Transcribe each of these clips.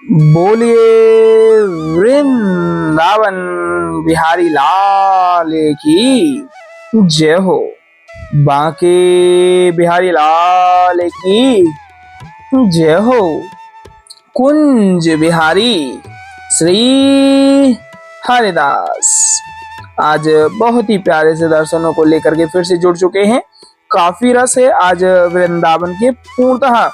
बोलिए वृंदावन बिहारी लाल की जय हो। बांके बिहारी लाल की जय हो। कुंज बिहारी श्री हरिदास आज बहुत ही प्यारे से दर्शनों को लेकर के फिर से जुड़ चुके हैं। काफी रस है आज वृंदावन के पूर्णतः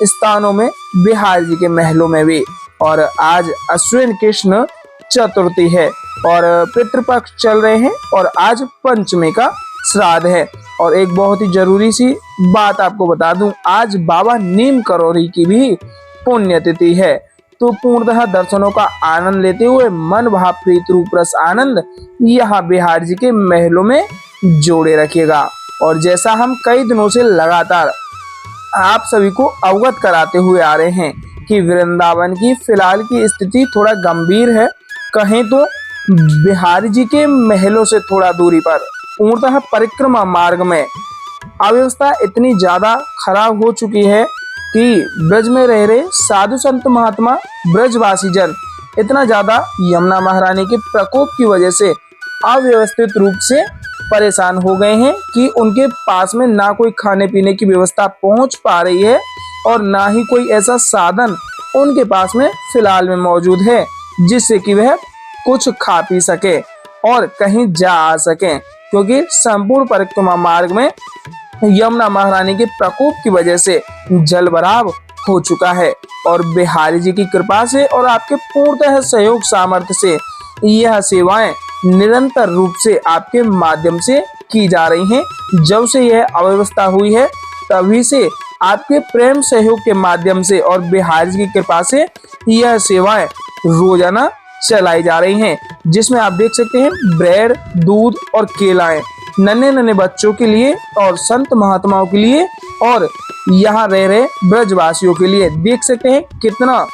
स्थानों में, बिहार जी के महलों में भी। और आज अश्विन कृष्ण चतुर्थी है और पितृपक्ष चल रहे हैं और आज पंचमी का श्राद्ध है। और एक बहुत ही जरूरी सी बात आपको बता दूं, आज बाबा नीम करोरी की भी पुण्यतिथि है। तो पूर्णतः दर्शनों का आनंद लेते हुए मन भाव प्रीत रूप रस आनंद यहाँ बिहार जी के महलों में जोड़े रखिएगा। और जैसा हम कई दिनों से लगातार आप सभी को अवगत कराते हुए आ रहे हैं कि वृंदावन की फिलहाल की स्थिति थोड़ा गंभीर है, कहें तो बिहार जी के महलों से थोड़ा दूरी पर पूर्णतः परिक्रमा मार्ग में अव्यवस्था इतनी ज्यादा खराब हो चुकी है कि ब्रज में रह रहे साधु संत महात्मा ब्रजवासी जन इतना ज्यादा यमुना महारानी के प्रकोप की वजह से अव्यवस्थित रूप से परेशान हो गए हैं कि उनके पास में ना कोई खाने पीने की व्यवस्था पहुंच पा रही है और ना ही कोई ऐसा साधन उनके पास में फिलहाल में मौजूद है जिससे कि वह कुछ खा पी सके और कहीं जा आ सके, क्योंकि संपूर्ण परिक्रमा मार्ग में यमुना महारानी के प्रकोप की वजह से जल भराव हो चुका है। और बिहारी जी की कृपा से और आपके पूर्णतः सहयोग सामर्थ्य से यह सेवाएं निरंतर रूप से आपके माध्यम से की जा रही हैं। जब से यह अव्यवस्था हुई है तभी से आपके प्रेम सहयोग के माध्यम से और बिहारी जी की कृपा से यह सेवाएं रोजाना चलाई जा रही हैं, जिसमें आप देख सकते हैं ब्रेड, दूध और केलाएं नन्हे नन्हे बच्चों के लिए और संत महात्माओं के लिए और यहाँ रह रहे ब्रजवासियों के लिए। देख सकते हैं कितना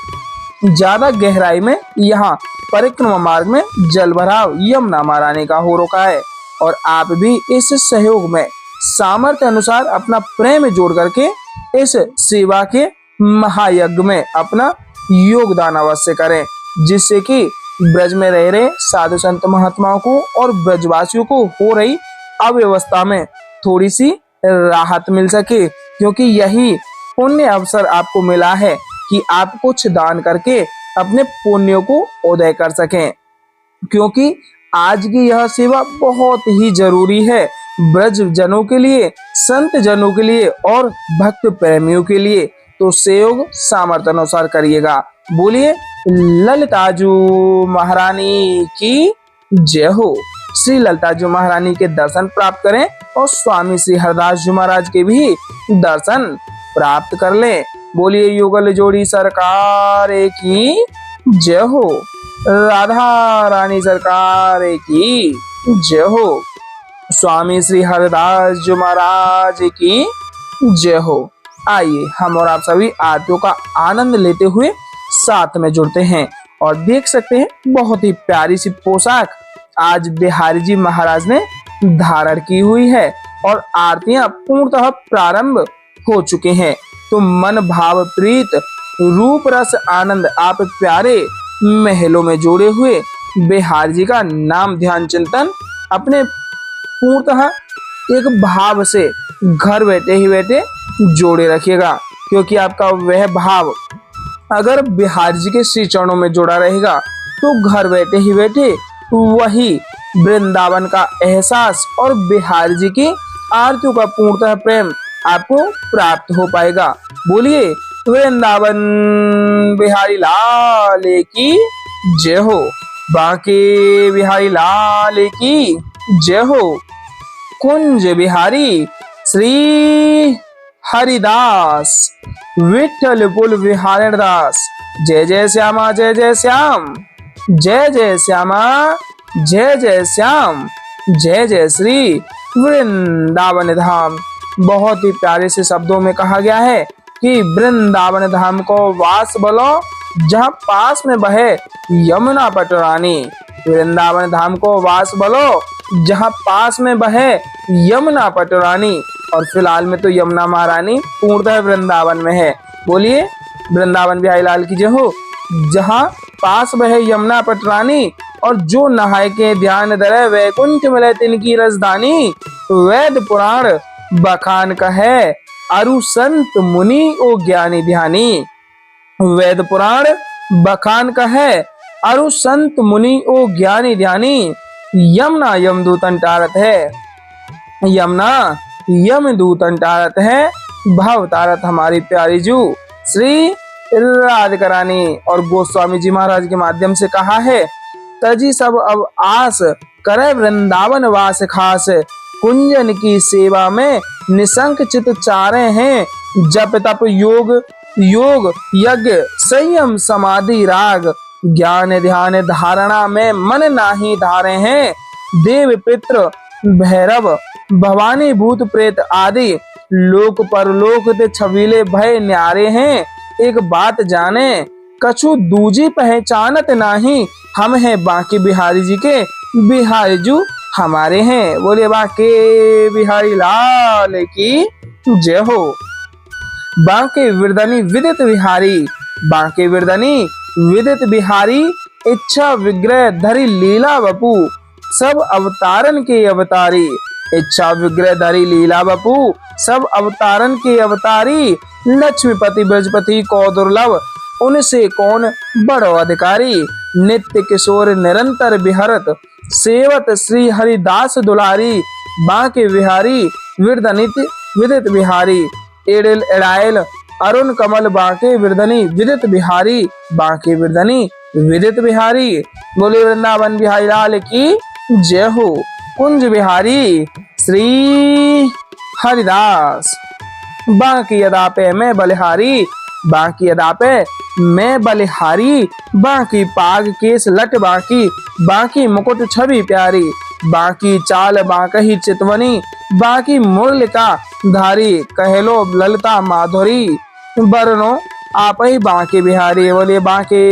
ज्यादा गहराई में यहाँ परिक्रमा मार्ग में जल भराव यमुना महारानी का हो रखा है। और आप भी इस सहयोग में सामर्थ्य अनुसार अपना प्रेम जोड़ करके इस सेवा के महायज्ञ में अपना योगदान अवश्य करें, जिससे कि ब्रज में रह रहे साधु संत महात्माओं को और ब्रजवासियों को हो रही अव्यवस्था में थोड़ी सी राहत मिल सके। क्योंकि यही पुण्य अवसर आपको मिला है कि आप कुछ दान करके अपने पुण्यों को उदय कर सकें, क्योंकि आज की यह सेवा बहुत ही जरूरी है ब्रज जनों के लिए, संत जनों के लिए और भक्त प्रेमियों के लिए। तो सहयोग सामर्थ्य अनुसार करिएगा। बोलिए ललिताजू महारानी की जय हो। श्री ललिताजू महारानी के दर्शन प्राप्त करें और स्वामी श्री हरदास जी महाराज के भी दर्शन प्राप्त कर लें। बोलिए युगल जोड़ी सरकार की जय हो। राधा रानी सरकार की जय हो। स्वामी श्री हरदास जी महाराज की जय हो। आइए हम और आप सभी आरतियों का आनंद लेते हुए साथ में जुड़ते हैं। और देख सकते हैं बहुत ही प्यारी सी पोशाक आज बिहारी जी महाराज ने धारण की हुई है और आरतियां पूर्णतः प्रारंभ हो चुके हैं। तो मन भाव प्रीत रूप रस आनंद आप प्यारे महलों में जोड़े हुए बिहार जी का नाम ध्यान चिंतन अपने पूर्णतः एक भाव से घर बैठे ही बैठे जोड़े रखिएगा, क्योंकि आपका वह भाव अगर बिहार जी के श्री चरणों में जोड़ा रहेगा तो घर बैठे ही बैठे वही वृंदावन का एहसास और बिहार जी की आरतियों का पूर्णतः प्रेम आपको प्राप्त हो पाएगा। बोलिए वृंदावन बिहारी लाल की जय हो। बांके बिहारी लाल की जय हो। कुंज बिहारी श्री हरिदास विठल पुल बिहारी दास। जय जय श्यामा जय जय श्याम, जय जय श्यामा जय जय श्याम, जय जय श्री वृंदावन धाम। बहुत ही प्यारे से शब्दों में कहा गया है कि वृंदावन धाम को वास बोलो जहाँ पास में बहे यमुना पटरानी। वृंदावन धाम को वास बोलो जहाँ पास में बहे यमुना पटरानी। और फिलहाल में तो यमुना महारानी पूर्णतः वृंदावन में है। बोलिए वृंदावन बिहारी लाल की जय हो। जहाँ पास बहे यमुना पटरानी, और जो नहाय के ध्यान धरे वैकुंठ मिले तिनकी रजधानी। वेद पुराण बखान कहे अरु संत मुनि ओ ज्ञानी ध्यानी। वेद पुराण बखान कहे अरु संत मुनि ओ ज्ञानी ध्यानी। यमुना यमदूतन टारत है, यमुना यमदूतन टारत है, भव तारत हमारी प्यारी जू श्री राधिका रानी। और गोस्वामी जी महाराज के माध्यम से कहा है, तजी सब अब आस करे वृंदावन वास खास। कुंजन की सेवा में निशंक चित चारे हैं। जप तप योग योग यज्ञ संयम समाधि राग। ज्ञान ध्यान धारणा में मन नाही धारे हैं। देव पितृ भैरव भवानी भूत प्रेत आदि लोक परलोक ते छबीले भय न्यारे हैं। एक बात जाने कछु दूजी पहचानत नाही। हम हैं बांके बिहारी जी के, बिहारी जू हमारे हैं। बोले बांके बिहारी लाल की जय हो। बांके विरदनी विदित बिहारी, बांके विरदनी विदित बिहारी। इच्छा विग्रह धरी लीला बपू, सब अवतारन के अवतारी। इच्छा विग्रह धरी लीला बपू, सब अवतारन के अवतारी। लक्ष्मीपति ब्रजपति को दुर्लभ, उनसे कौन बड़ो अधिकारी। नित्य किशोर निरंतर बिहरत, सेवत श्री हरिदास दुलारी। बांके बिहारी विरदनित विदित बिहारी। एड़िल एड़ाइल अरुण कमल बांके विरदनी विदित बिहारी। बांके विरदनी विदित बिहारी। बोले वृंदावन बिहारी लाल की जय हो। कुंज बिहारी श्री हरिदास। बांकी अदा पे मैं बलिहारी, बांकी अदा पे मैं बलिहारी। बांकी पाग केस लट बांकी, बांकी मुकुट छवि प्यारी। बांकी चाल बांकही चितवनी, बांकी मुरलिका धारी। कहलो ललिता माधुरी, बरनो आप ही बांके बिहारी। बोलिए बांके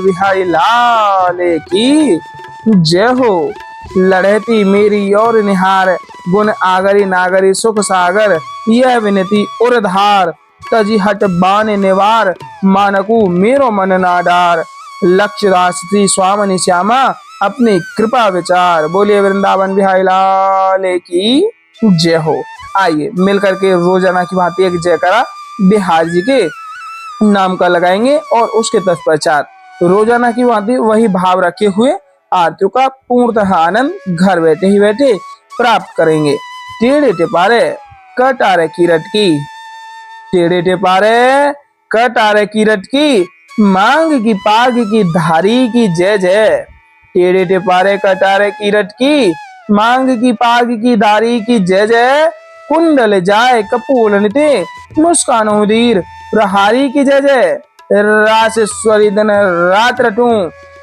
बिहारी लाल की जय हो। लड़ती मेरी और निहार, गुण आगरी नागरी सुख सागर। यह विनती उरधार, तजी हट बान निवार। मानकू मेरो मन नाडार, लक्ष्य राशि स्वामनि श्यामा। अपनी कृपा विचार। बोलिए वृंदावन बिहारी लाल की जय हो। आइए मिलकर के रोजाना की भांति एक जयकारा बिहार जी के नाम का लगाएंगे और उसके तत्पश्चात रोजाना की भांति वही भाव रखे हुए आरतियों का पूर्णतः आनंद घर बैठे ही बैठे प्राप्त करेंगे। टेढ़े टिपारे कटारे की रटकी, टेढ़े टिपारे कटारे की रटकी। मांग की पाग की धारी की जय जय। टेढ़े टिपारे कटारे की रटकी, मांग की पाग की धारी की जय जय। कुंडल जाए कपूल निते, मुस्कान उदीर प्रहारी की जय जय। रासेश्वरी दिन रात रटूं,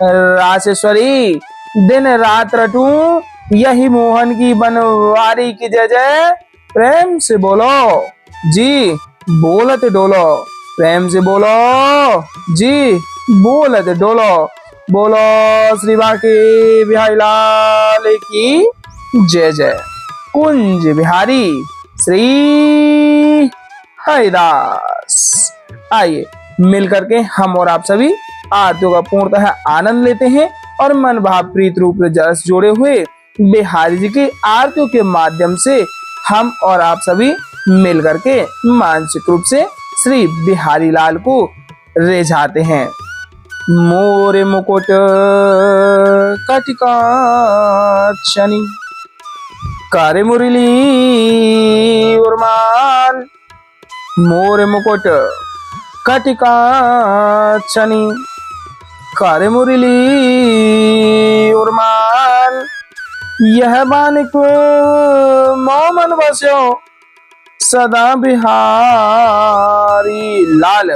रासेश्वरी दिन रात रटूं। यही मोहन की बनवारी की जय जय। प्रेम से बोलो जी, बोलत डोलो। प्रेम से बोलो जी, बोलत डोलो। बोलो श्री बांके बिहारी लाल की जय जय। कुंज बिहारी श्री हरिदास। आइए मिलकर के हम और आप सभी आरतियों का पूर्णतः आनंद लेते हैं और मन भाव प्रीत रूप रस जोड़े हुए बिहारी जी की आरतियों के माध्यम से हम और आप सभी मिलकर के मानसिक रूप से श्री बिहारी लाल को रिझाते हैं। मोरे मुकुट कटिका शनि, करे मुरली उर्माल। मोरे मुकुट कटिका शनि, करे मुरली उर्माल। यह बानिक मोमन बस्यो सदा बिहारी लाल।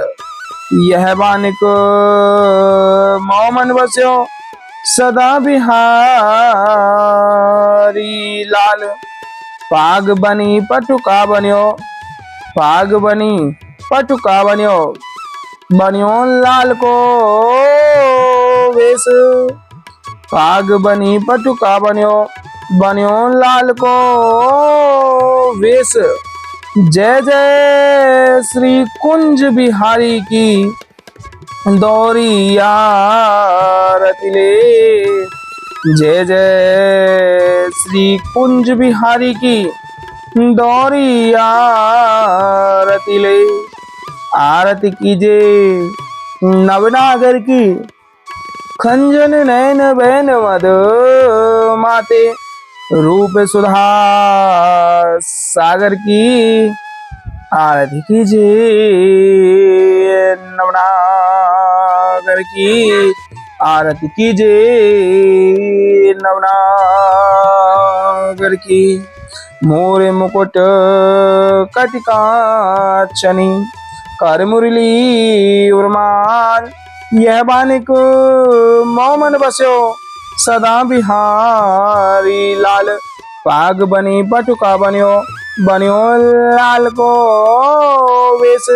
यह बानिक मोमन बस्यो सदा बिहारी लाल। पाग बनी पटुका बन्यो, पाग बनी पटुका बन्यो। बन्यो लाल को वेश, पाग बनी पटुका बन्यो। बन्यो लाल को वेश। जय जय श्री कुंज बिहारी की दौरिया रतिले। जय जय श्री कुंज बिहारी की दौरिया रतिले। आरती कीजे नवनागर की खंजन नैन बैन मद माते। रूप सुधा सागर की आरती कीजिए नवनागर की। आरती कीजिए नवनागर की। मोरे मुकुट कटिकाचनी कर मुरली उर्माल। यह बानिक मोमन बस्यो सदा बिहारी लाल। पाग बनी पटुका बन्यो बन्यो लाल को वेश।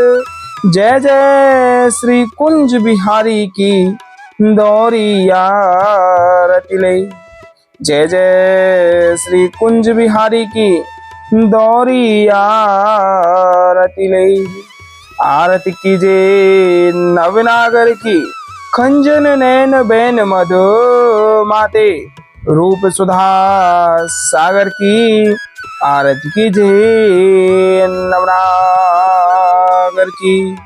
जय जय श्री कुंज बिहारी की दौरिया रतिले। जय जय श्री कुंज बिहारी की दौरिया रतिले। आरती कीजे नवनागर की खंजन नैन बैन मद माते। रूप सुधा सागर की आरती कीजिए नवनागर की।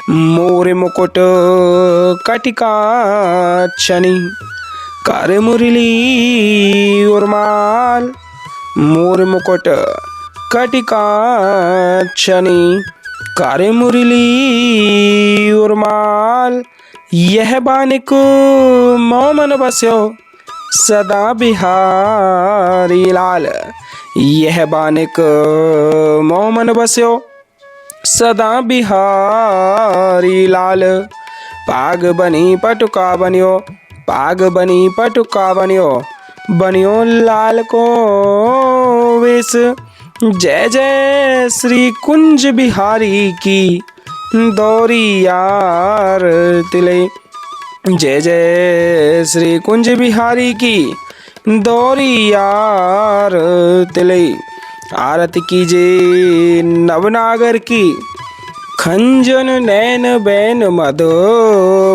मोरे मुकुट कटिकाचनी कर मुरली उर्माल। मोरे मुकुट कटिकाचनी कर मुरली उर्माल। यह बानिक मोमन बस्यो सदा बिहारी लाल। यह बानिक मोमन बस्यो सदा बिहारी लाल। पाग बनी पटुका बन्यो पाग बनी पटुका बन्यो बन्यो लाल को वेश। जय जय श्री कुंज बिहारी की दौरिया रतिले। जय जय श्री कुंज बिहारी की दौरिया रतिले। आरती कीजे नवनागर की खंजन नैन बैन मद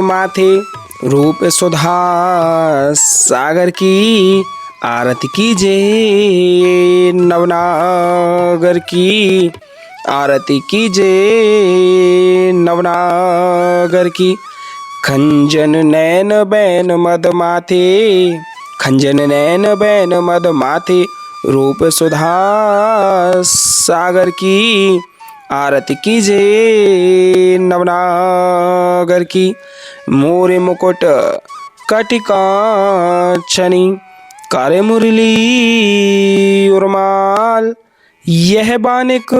माथे। रूप सुधा सागर की आरती कीजे नवनागर की। आरती कीजे नवनागर की खंजन नैन बैन मद माथे। खंजन नैन बैन मद माथे। रूप सुधा सागर की आरती कीजे नवनागर की। मोरे मुकुट कटिकाचनी कर मुरली उर्माल। यह बानिक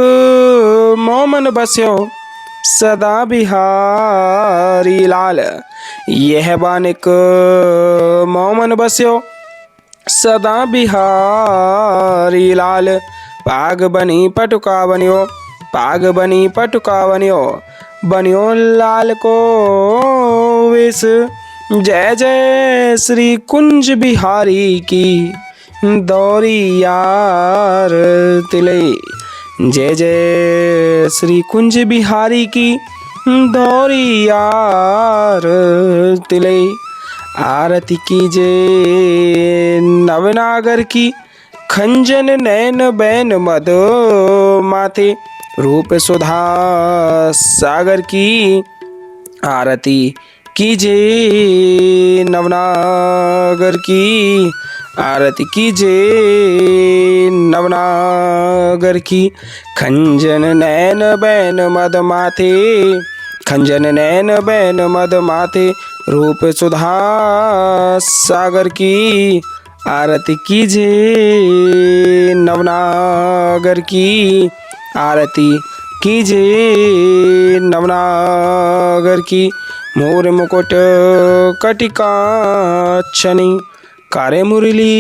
मोमन बस्यो सदा बिहारी लाल। यह बानिक मोमन बस्यो सदा बिहारी लाल। पाग बनी पटुका बन्यो पाग बनी पटुका बन्यो बन्यो लाल को वेश। जय जय श्री कुंज बिहारी की दौरिया रतिले। जय जय श्री कुंज बिहारी की दौरिया रतिले। आरती कीजे नवनागर की खंजन नैन बैन मद माथे। रूप सुधा सागर की आरती कीजे नवनागर की। आरती कीजे नवनागर की खंजन नैन बैन मद माथे। खंजन नैन बैन मद माथे। रूप सुधा सागर की आरती कीजे नवनागर की। आरती कीजे नवनागर की। मोर मुकुट कटिकाचनी कर मुरली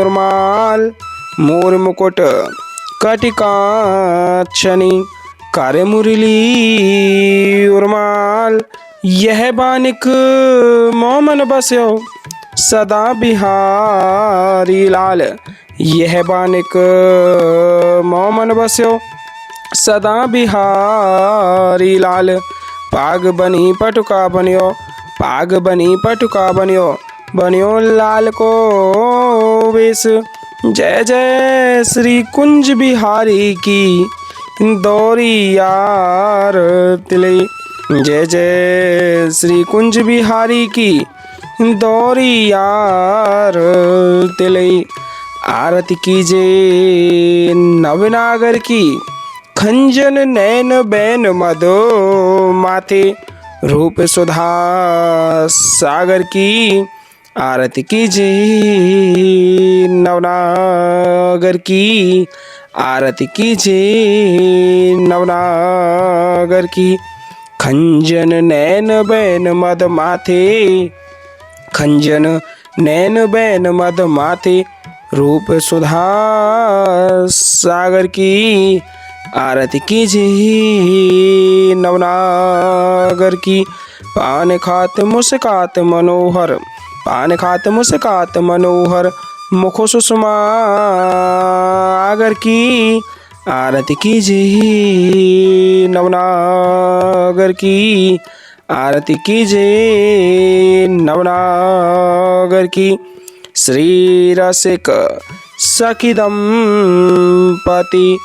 उर्माल। मोर मुकुट कटिकाचनी कर मुरली उर्माल। यह बानिक मोमन बस्यो सदा बिहारी लाल। यह बानिक मोमन बस्यो सदा बिहारी लाल। पाग बनी पटुका बनियो, पाग बनी पटुका बनियो, बनियो लाल को वेश। जय जय श्री कुंज बिहारी की दौरी यार तिले। जय जय श्री कुंज बिहारी की दौरी यार तिले। आरती कीजे नवनागर की, खंजन नैन बैन मदो माथे, रूप सुधा सागर की। आरती कीजे नवनागर की, आरती कीजे नवनागर की। खंजन नैन बैन मद माथे, खंजन नैन बैन मद माथे, रूप सुधा सागर की। आरती कीजे नवनागर की। पान खात मुस्कात मनोहर, पान खात मुस्कात मनोहर, मुख सुषमा आगर की। आरती कीजे नवनागर की, आरती कीजे नवनागर की। श्री रसिक सखी दंपति,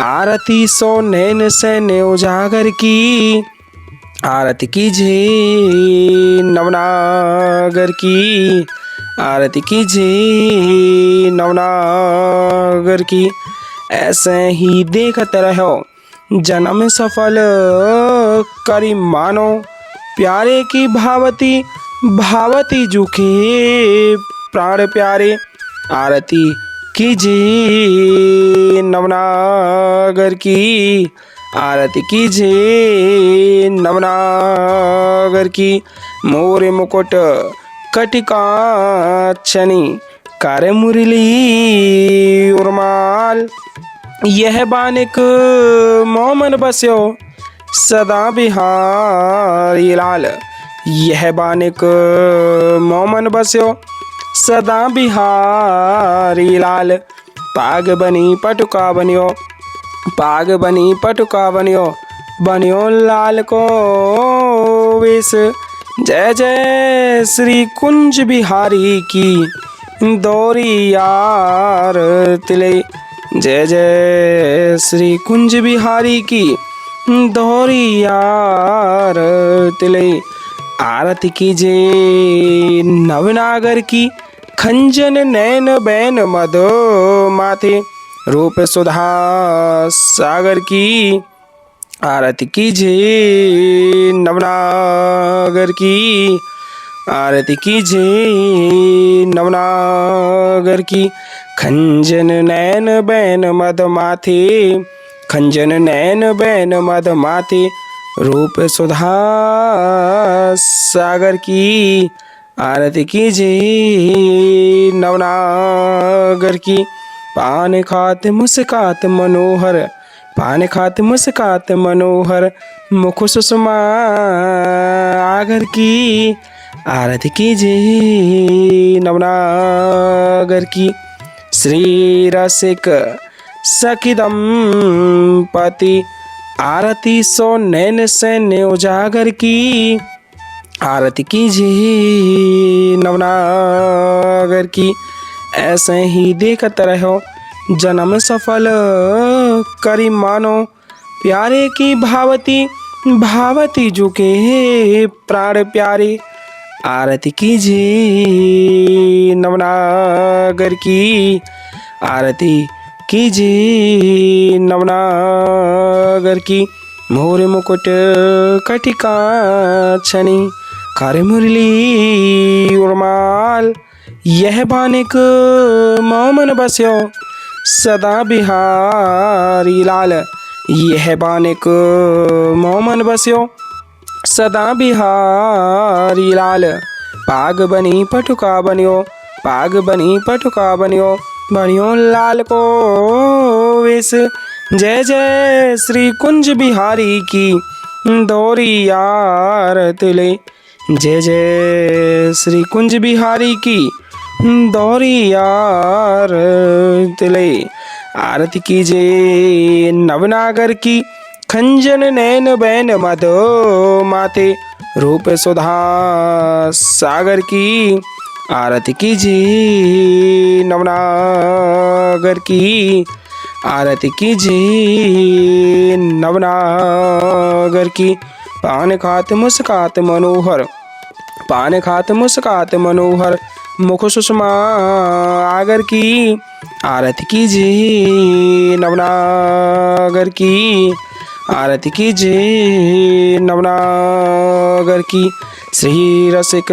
आरती सो नैन सैन उजागर की। आरती कीजे नवनागर की, आरती कीजे नवनागर की। ऐसे ही देखत रहो जन्म सफल करी मानो, प्यारे की भावती भावती जुखे प्राण प्यारे। आरती कीजे नवनागर की, आरती कीजे नवनागर की। मोर मुकुट कटिकाक्षनी, कर मुरली उर्माल, यह बानिक मोमन बस्यो सदा बिहारी लाल। यह बानिक मोमन बस्यो सदा बिहारी लाल। पाग बनी पटुका बनियो, पाग बनी पटुका बनियो, बनियो लाल को वेश। जय जय श्री कुंज बिहारी की दौरी यार तिले। जय जय श्री कुंज बिहारी की दौरी यार तिले। आरती कीजे नवनागर की, खंजन नैन बैन मद माथे, रूप सुधा सागर की। आरती कीजे नवनागर की, आरती कीजे नवनागर की। खंजन नैन बैन मद माथे, खंजन नैन बैन मद माथे, रूप सुधा सागर की। आरती कीजे नवनागर की। पान खात मुस्कात मनोहर, पान खात मुस्कात मनोहर, मुख सुषमा आगर की। आरती कीजे नवनागर की। श्री रसिक सखी दंपति, आरती सो नैन सैन उजागर की। आरती कीजे नवनागर की। ऐसे ही देखत रहो जन्म सफल करी मानो, प्यारे की भावती भावती जुके प्राण प्यारे। आरती कीजे नवनागर की, आरती कीजे नवनागर की। मोर मुकुट कटिकाक्षनी, कर मुरली उर्माल, यह बानिक मोमन बस्यो सदा बिहारी लाल। यह बानिक मोमन बस्यो सदा बिहारी लाल। पाग बनी पटुका बनियो, पाग बनी पटुका बनियो, बनियो लाल को वेश। जय जय श्री कुंज बिहारी की दौरी यार तिले। जय जय श्री कुंज बिहारी की दौरी यार तिले। आरती कीजे नवनागर की, खंजन नैन बैन मधो माथे रूप सुधा सागर की आरती कीजिए नवनागर की आरती कीजिए नवनागर की पान खात मुस्कात मनोहर पान खात मुस्कात मनोहर मुख सुषमा आगर की आरती कीजिए नवनागर की आरती कीजिए नवनागर की श्री रसिक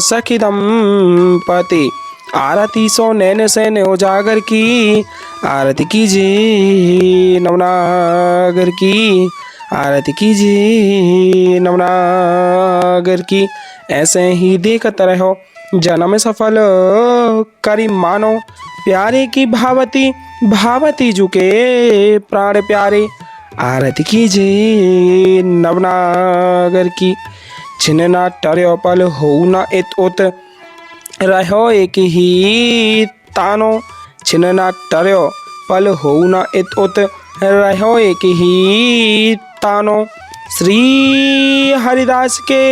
सखी दंपति आरती सो नैन सैन उजागर की आरती कीजिए नवनागर की आरती कीजिए नवनागर की ऐसे ही देखत रहो जन्म सफल करी मानो प्यारे की भावती भावती झुके प्राण प्यारे आरती कीजिए नवनागर की छिन ना टर्यो पल हो न इत उत रहो एक ही तानो छिन ना टर्यो पल हो न इत उत रहो एक ही तानो श्री हरिदास के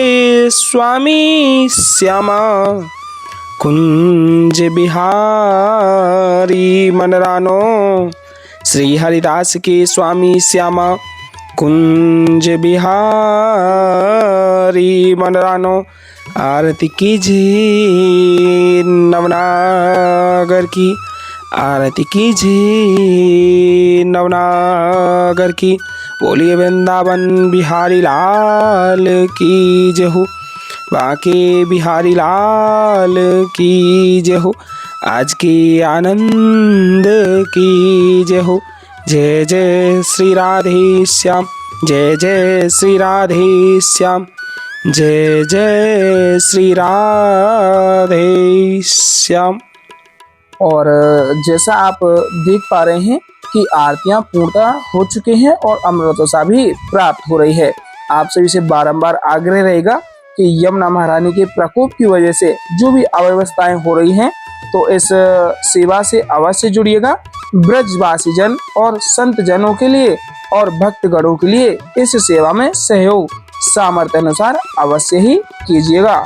स्वामी श्यामा कुंज बिहारी मनरानो श्री हरिदास के स्वामी श्यामा कुंज बिहारी मनरानो आरती कीजिए नवनागर की आरती कीजिए नवनागर की बोलिए वृंदावन बिहारी लाल की जय हो बाके बिहारी लाल की जय हो आज की आनंद की जय हो जय जय श्री राधे श्याम जय जय श्री राधे श्याम जय जय श्री राधे श्याम। और जैसा आप देख पा रहे हैं कि आरतियां पूर्णतः हो चुके हैं और अमृतोसा भी प्राप्त हो रही है। आप सभी से बारंबार आग्रह रहेगा कि यमुना महारानी के प्रकोप की वजह से जो भी अव्यवस्थाएं हो रही हैं तो इस सेवा से अवश्य जुड़िएगा। ब्रजवासी जन और संत जनों के लिए और भक्तगणों के लिए इस सेवा में सहयोग सामर्थ्य अनुसार अवश्य ही कीजिएगा।